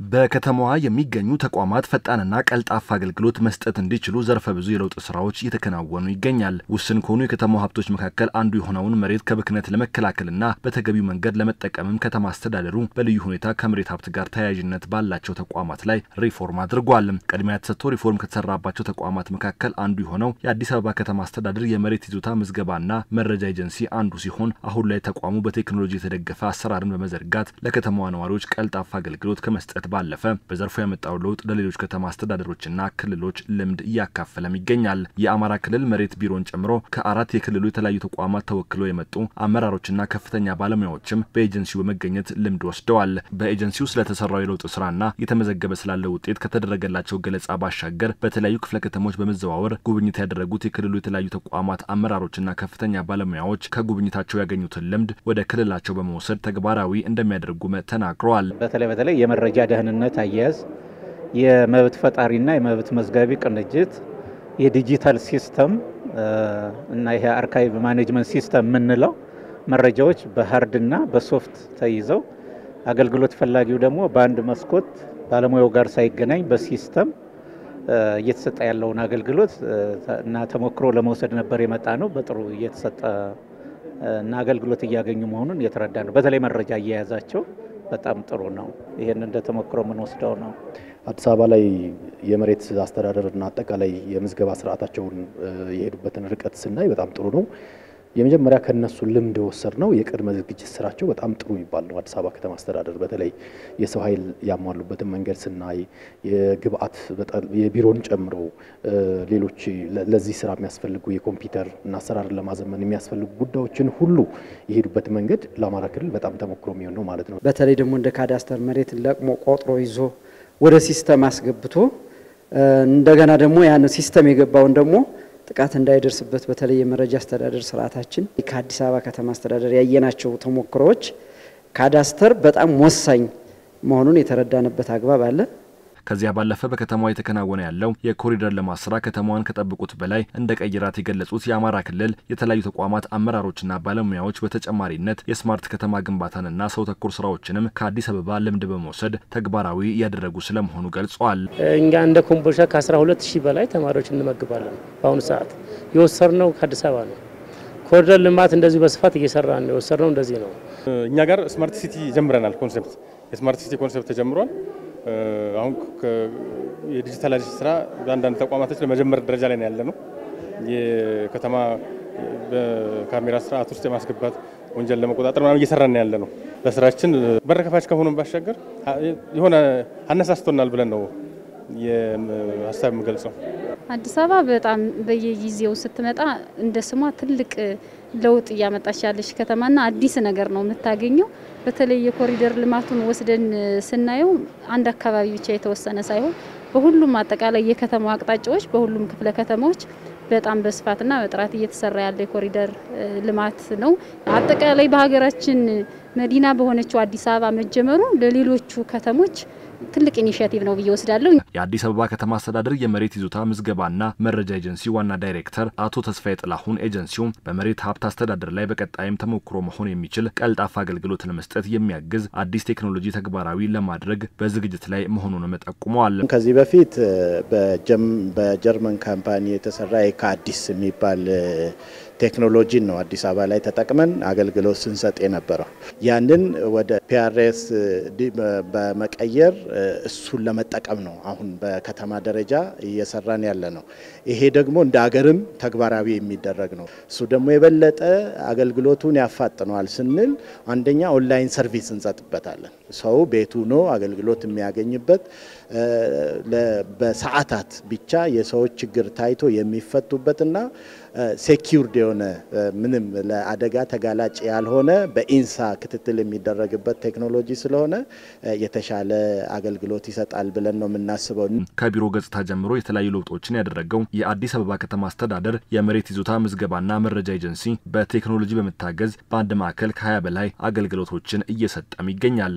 በከተማዋ የሚገኙ ተቋማት ፈጣንና ቀልጣፋ አገልግሎት መስጠት እንዲችሉ ዘርፈ ብዙ የለውጥ ስራዎች እየተከናወኑ ይገኛል። ውስን ከሆኑ የከተማው ሀብቶች መካከል አንዱ የሆነውን መሬት ከብክነት ለመከላከልና በተገቢው መንገድ ለመጠቀምም ከተማ አስተዳደሩ በልዩ ሁኔታ ከመሬት ሀብት ጋር ተያያዥነት ባላቸው ተቋማት ላይ ሪፎርም አድርጓል። ቅድሚያ ተሰጥቶ ሪፎርም ከተሰራባቸው ተቋማት መካከል አንዱ የሆነው የአዲስ አበባ ከተማ አስተዳደር የመሬት ይዞታ ምዝገባና መረጃ ኤጀንሲ አንዱ ሲሆን አሁን ላይ ተቋሙ በቴክኖሎጂ የተደገፈ አሰራርን በመዘርጋት ለከተማዋ ነዋሪዎች ቀልጣፋ አገልግሎት ከመስጠት ባለፈ በዘርፉ ያመጣው ለውጥ ለሌሎች ከተማ አስተዳደሮችና ክልሎች ልምድ እያካፈለም ይገኛል። የአማራ ክልል መሬት ቢሮን ጨምሮ ከአራት የክልሉ የተለያዩ ተቋማት ተወክለው የመጡ አመራሮችና ከፍተኛ ባለሙያዎችም በኤጀንሲው በመገኘት ልምድ ወስደዋል። በኤጀንሲው ስለተሰራው የለውጥ ስራና የተመዘገበ ስላለው ውጤት ከተደረገላቸው ገለጻ ባሻገር በተለያዩ ክፍለ ከተሞች በመዘዋወር ጉብኝት ያደረጉት የክልሉ የተለያዩ ተቋማት አመራሮችና ከፍተኛ ባለሙያዎች ከጉብኝታቸው ያገኙትን ልምድ ወደ ክልላቸው በመውሰድ ተግባራዊ እንደሚያደርጉም ተናግረዋል። በተለይ የመረጃ ደህንነት አያያዝ፣ የመብት ፈጣሪና የመብት መዝጋቢ ቅንጅት፣ የዲጂታል ሲስተም እና ይሄ አርካይቭ ማኔጅመንት ሲስተም የምንለው መረጃዎች በሃርድና በሶፍት ተይዘው አገልግሎት ፈላጊው ደግሞ በአንድ መስኮት ባለሙያው ጋር ሳይገናኝ በሲስተም እየተሰጠ ያለውን አገልግሎት እና ተሞክሮ ለመውሰድ ነበር የመጣ ነው። በጥሩ እየተሰጠ እና አገልግሎት እያገኙ መሆኑን እየተረዳ ነው። በተለይ መረጃ እየያዛቸው በጣም ጥሩ ነው። ይሄን እንደ ተሞክሮ ምን ወስደው ነው አዲስ አበባ ላይ የመሬት አስተዳደርና አጠቃላይ የምዝገባ ስርዓታቸውን የሄዱበትን ርቀት ስናይ በጣም ጥሩ ነው። የመጀመሪያ ከነሱ ልምድ ወሰድነው የቅድመ ዝግጅት ስራቸው በጣም ጥሩ ይባል ነው። አዲስ አበባ ከተማ አስተዳደር በተለይ የሰው ኃይል ያሟሉበትን መንገድ ስናይ የግብአት የቢሮን ጨምሮ ሌሎች ለዚህ ስራ የሚያስፈልጉ የኮምፒውተር እና አሰራርን ለማዘመን የሚያስፈልጉ ጉዳዮችን ሁሉ የሄዱበት መንገድ ለአማራ ክልል በጣም ተሞክሮ የሚሆን ነው ማለት ነው። በተለይ ደግሞ እንደ ካዳስተር መሬት ለቅሞ ቆጥሮ ይዞ ወደ ሲስተም አስገብቶ እንደገና ደግሞ ያን ሲስተም የገባውን ደግሞ ጥቃት እንዳይደርስበት በተለይ የመረጃ አስተዳደር ስርዓታችን ከአዲስ አበባ ከተማ አስተዳደር ያየናቸው ተሞክሮዎች ካዳስተር በጣም ወሳኝ መሆኑን የተረዳንበት አግባብ አለ። ከዚያ ባለፈ በከተማዋ የተከናወነ ያለው የኮሪደር ልማት ስራ ከተማዋን ከጠብቁት በላይ እንደቀየራት የገለጹት የአማራ ክልል የተለያዩ ተቋማት አመራሮችና ባለሙያዎች በተጨማሪነት የስማርት ከተማ ግንባታንና ሰው ተኮር ስራዎችንም ከአዲስ አበባ ልምድ በመውሰድ ተግባራዊ እያደረጉ ስለመሆኑ ገልጸዋል። እኛ እንደ ኮምቦልቻ ከ12000 በላይ ተማሪዎች እንመግባለን። በአሁኑ ሰዓት የወሰድነው ከአዲስ አበባ ነው። ኮሪደር ልማት እንደዚህ በስፋት እየሰራን ነው። የወሰድነው እንደዚህ ነው። እኛ ጋር ስማርት ሲቲ ጀምረናል። ኮንሴፕት የስማርት ሲቲ ኮንሴፕት ተጀምሯል። አሁን የዲጂታላይዜሽን ስራ በአንዳንድ ተቋማቶች ለመጀመር ደረጃ ላይ ነው ያለነው። የከተማ በካሜራ ስርዓት ውስጥ የማስገባት ወንጀል ለመቆጣጠር ምናምን እየሰራን ያለነው በስራችን በረከፋች ከሆነም ባሻገር የሆነ አነሳስቶናል ብለን ነው የሀሳብ የምገልጸው። አዲስ አበባ በጣም በየጊዜው ስትመጣ እንደ ስሟ ትልቅ ለውጥ እያመጣች ያለች ከተማና አዲስ ነገር ነው የምታገኘው። በተለይ የኮሪደር ልማቱን ወስደን ስናየው አንድ አካባቢ ብቻ የተወሰነ ሳይሆን በሁሉም አጠቃላይ የከተማው አቅጣጫዎች በሁሉም ክፍለ ከተማዎች በጣም በስፋትና በጥራት እየተሰራ ያለ የኮሪደር ልማት ነው። አጠቃላይ በሀገራችን መዲና በሆነችው አዲስ አበባ መጀመሩ ለሌሎቹ ከተሞች ትልቅ ኢኒሺያቲቭ ነው ብዬ ወስዳለሁ። የአዲስ አበባ ከተማ አስተዳደር የመሬት ይዞታ ምዝገባና መረጃ ኤጀንሲ ዋና ዳይሬክተር አቶ ተስፋዬ ጥላሁን ኤጀንሲው በመሬት ሀብት አስተዳደር ላይ በቀጣይም ተሞክሮ መሆን የሚችል ቀልጣፋ አገልግሎት ለመስጠት የሚያግዝ አዲስ ቴክኖሎጂ ተግባራዊ ለማድረግ በዝግጅት ላይ መሆኑን ጠቁመዋል። ከዚህ በፊት በጀርመን ካምፓኒ የተሰራ የካዲስ የሚባል ቴክኖሎጂ ነው አዲስ አበባ ላይ ተጠቅመን አገልግሎት ስንሰጥ የነበረው። ያንን ወደ ፒአርኤስ በመቀየር እሱን ለመጠቀም ነው አሁን በከተማ ደረጃ እየሰራን ያለ ነው። ይሄ ደግሞ እንደ ሀገርም ተግባራዊ የሚደረግ ነው። እሱ ደግሞ የበለጠ አገልግሎቱን ያፋጥነዋል ስንል አንደኛ ኦንላይን ሰርቪስ እንሰጥበታለን። ሰው ቤቱ ነው አገልግሎት የሚያገኝበት በሰዓታት ብቻ የሰዎች ችግር ታይቶ የሚፈቱበትና ሴኩርድ የሆነ ምንም ለአደጋ ተጋላጭ ያልሆነ በኢንሳ ክትትል የሚደረግበት ቴክኖሎጂ ስለሆነ የተሻለ አገልግሎት ይሰጣል ብለን ነው የምናስበው። ከቢሮ ገጽታ ጀምሮ የተለያዩ ለውጦችን ያደረገው የአዲስ አበባ ከተማ አስተዳደር የመሬት ይዞታ ምዝገባና መረጃ ኤጀንሲ በቴክኖሎጂ በመታገዝ በአንድ ማዕከል ከ20 በላይ አገልግሎቶችን እየሰጠም ይገኛል።